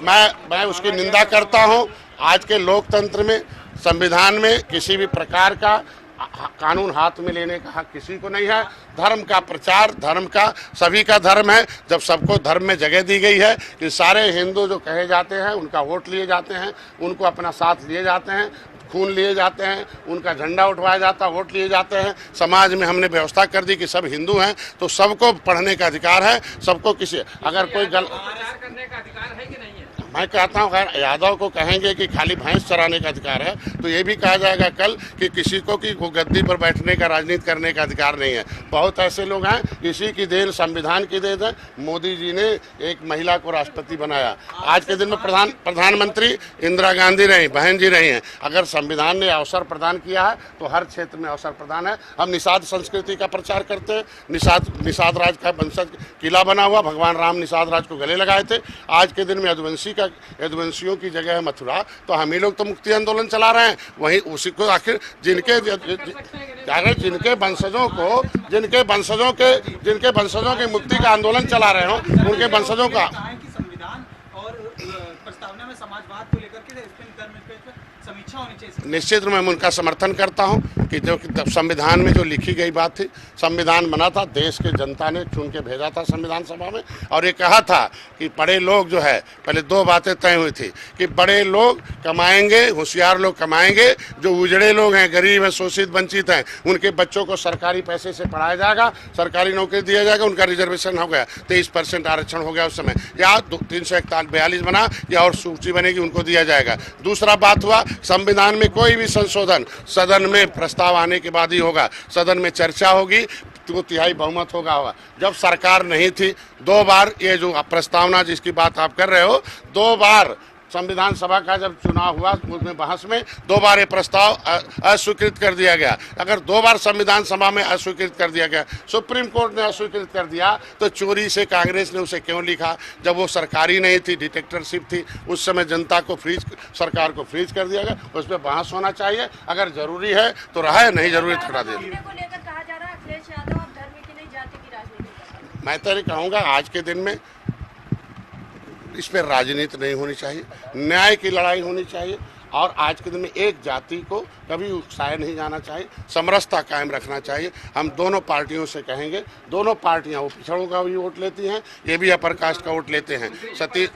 मैं उसकी निंदा करता हूं। आज के लोकतंत्र में, संविधान में किसी भी प्रकार का कानून हाथ में लेने का हक किसी को नहीं है। धर्म का प्रचार, धर्म का सभी का धर्म है। जब सबको धर्म में जगह दी गई है कि सारे हिंदू जो कहे जाते हैं उनका वोट लिए जाते हैं, उनको अपना साथ लिए जाते हैं, खून लिए जाते हैं, उनका झंडा उठवाया जाता है, वोट लिए जाते हैं। समाज में हमने व्यवस्था कर दी कि सब हिंदू हैं तो सबको पढ़ने का अधिकार है, सबको किसी अगर कोई करने का अधिकार है कि नहीं है? मैं कहता हूँ अगर यादव को कहेंगे कि खाली भैंस चराने का अधिकार है तो ये भी कहा जाएगा कल कि किसी को कि वो गद्दी पर बैठने का, राजनीति करने का अधिकार नहीं है। बहुत ऐसे लोग हैं, इसी की देन, संविधान की देन है। मोदी जी ने एक महिला को राष्ट्रपति बनाया। आज के दिन में प्रधानमंत्री इंदिरा गांधी रही, बहन जी रही हैं। अगर संविधान ने अवसर प्रदान किया है तो हर क्षेत्र में अवसर प्रदान है। हम निषाद संस्कृति का प्रचार करते हैं। निषाद राज का वंशज किला बना हुआ, भगवान राम निषाद राज को गले लगाए थे। आज के दिन में यदुवंशियों की जगह है मथुरा, तो हम ही लोग तो मुक्ति आंदोलन चला रहे हैं। वहीं उसी को आखिर जिनके वंशजों के मुक्ति का आंदोलन चला रहे हो, उनके वंशजों का संविधान और प्रस्तावना में समाजवाद को लेकर के समीक्षा होनी चाहिए। निश्चित रूप में मैं उनका समर्थन करता हूं कि जो संविधान में जो लिखी गई बात थी, संविधान बना था, देश के जनता ने चुन के भेजा था संविधान सभा में, और ये कहा था कि बड़े लोग जो है, पहले दो बातें तय हुई थी कि बड़े लोग कमाएंगे, होशियार लोग कमाएंगे, जो उजड़े लोग हैं, गरीब हैं, शोषित वंचित हैं, उनके बच्चों को सरकारी पैसे से पढ़ाया जाएगा, सरकारी नौकरी दिया जाएगा। उनका रिजर्वेशन हो गया, 23% आरक्षण हो गया उस समय, या 342 बना या और सूची बनेगी, उनको दिया जाएगा। दूसरा बात हुआ, संविधान में कोई भी संशोधन सदन में प्रस्ताव आने के बाद ही होगा, सदन में चर्चा होगी, 2/3 बहुमत होगा। जब सरकार नहीं थी, 2 बार ये जो प्रस्तावना जिसकी बात आप कर रहे हो, 2 बार संविधान सभा का जब चुनाव हुआ उसमें बहस में 2 बार ये प्रस्ताव अस्वीकृत कर दिया गया। अगर 2 बार संविधान सभा में अस्वीकृत कर दिया गया, सुप्रीम कोर्ट ने अस्वीकृत कर दिया, तो चोरी से कांग्रेस ने उसे क्यों लिखा? जब वो सरकारी नहीं थी, डिटेक्टरशिप थी, उस समय जनता को फ्रीज, सरकार को फ्रीज कर दिया गया। उस पर बहस होना चाहिए, अगर जरूरी है तो रहा है, नहीं जरूरी हटा दे। मैं तो ये कहूँगा आज के दिन में इस पर राजनीति नहीं होनी चाहिए, न्याय की लड़ाई होनी चाहिए, और आज के दिन में एक जाति को कभी उकसाया नहीं जाना चाहिए, समरसता कायम रखना चाहिए। हम दोनों पार्टियों से कहेंगे, दोनों पार्टियां, वो पिछड़ों का भी वोट लेती हैं, ये भी अपर कास्ट का वोट लेते हैं। सतीश,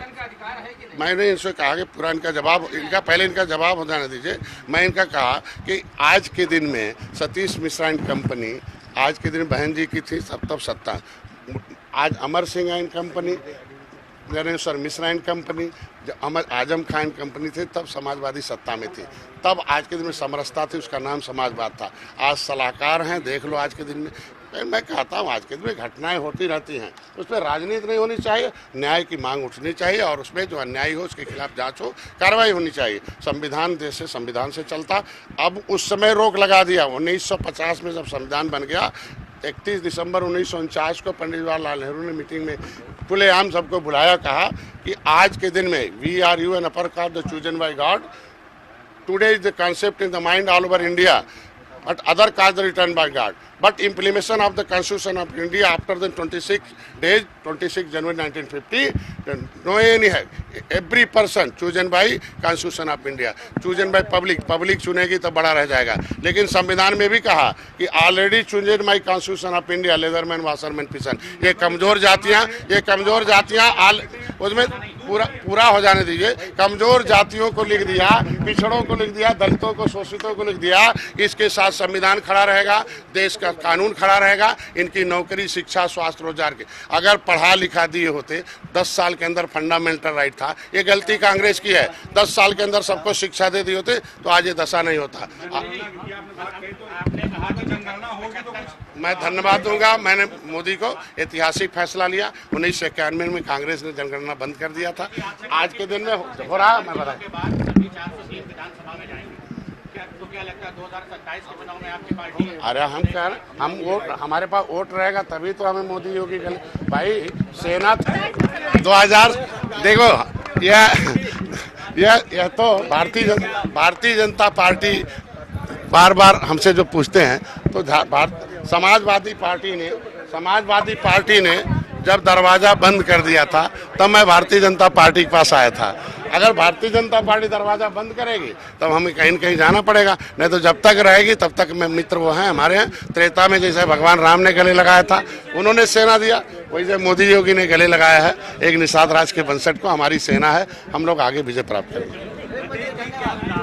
मैंने इनसे कहा कि पूरा इनका जवाब, पहले इनका जवाब हो जाने दीजिए। मैं इनका कहा कि आज के दिन में सतीश मिश्रा एंड कंपनी, आज के दिन बहन जी की थी तब सत्ता, आज Amar Singh and company, Gyaneshwar Mishra and company, Azam Khan company थी, तब समाजवादी सत्ता में थी, तब आज के दिन में समरसता थी, उसका नाम समाजवाद था। आज सलाहकार हैं, देख लो आज के दिन में। मैं कहता हूँ आज के दिन में घटनाएं होती रहती हैं, उस पर राजनीति नहीं होनी चाहिए, न्याय की मांग उठनी चाहिए, और उसमें जो अन्याय हो उसके खिलाफ जांच हो, कार्रवाई होनी चाहिए। संविधान देश से संविधान से चलता, अब उस समय रोक लगा दिया। 1950 में जब संविधान बन गया, 31 दिसंबर 1949 को पंडित जवाहरलाल नेहरू ने मीटिंग में खुलेआम सबको बुलाया, कहा कि आज के दिन में we are U N upper caste the chosen by God, today is the concept in the mind all over India, but other caste are returned by God. But implementation of the Constitution of India after the 26 days, 26 January 1950, no any है, every person chosen by Constitution of India, chosen by public चुनेगी तो बड़ा रह जाएगा। लेकिन संविधान में भी कहा कि already chosen by Constitution of India, leatherman, washerman, fisherman, ये कमजोर जातियाँ उसमें पूरा हो जाने दीजिए। कमजोर जातियों को लिख दिया, पिछड़ों को लिख दिया, दलितों को, शोषितों को लिख दिया। इसके साथ संविधान खड़ा रहेगा, देश का कानून खड़ा रहेगा, इनकी नौकरी, शिक्षा, स्वास्थ्य, रोजगार के अगर पढ़ा लिखा दिए होते, 10 साल के अंदर फंडामेंटल राइट था, ये गलती कांग्रेस की है। 10 साल के अंदर सबको शिक्षा दे दी होते तो आज ये दशा नहीं होता। मैं धन्यवाद दूंगा, मैंने मोदी को ऐतिहासिक फैसला लिया। 1991 में कांग्रेस ने जनगणना बंद कर दिया था, आज के दिन में हो रहा। मैं बता, अरे हम कह रहे, हम वोट, हमारे पास वोट रहेगा तभी तो हमें मोदी योगी भाई सेना 2000 देखो, यह तो भारतीय जनता पार्टी बार बार हमसे जो पूछते हैं तो समाजवादी पार्टी ने जब दरवाजा बंद कर दिया था तब मैं भारतीय जनता पार्टी के पास आया था। अगर भारतीय जनता पार्टी दरवाजा बंद करेगी तब हमें कहीं न कहीं जाना पड़ेगा, नहीं तो जब तक रहेगी तब तक में मित्र वो हैं हमारे हैं। त्रेता में जैसे भगवान राम ने गले लगाया था, उन्होंने सेना दिया, वैसे मोदी योगी ने गले लगाया है एक निषाद राज के 62 को। हमारी सेना है, हम लोग आगे विजय प्राप्त करेंगे।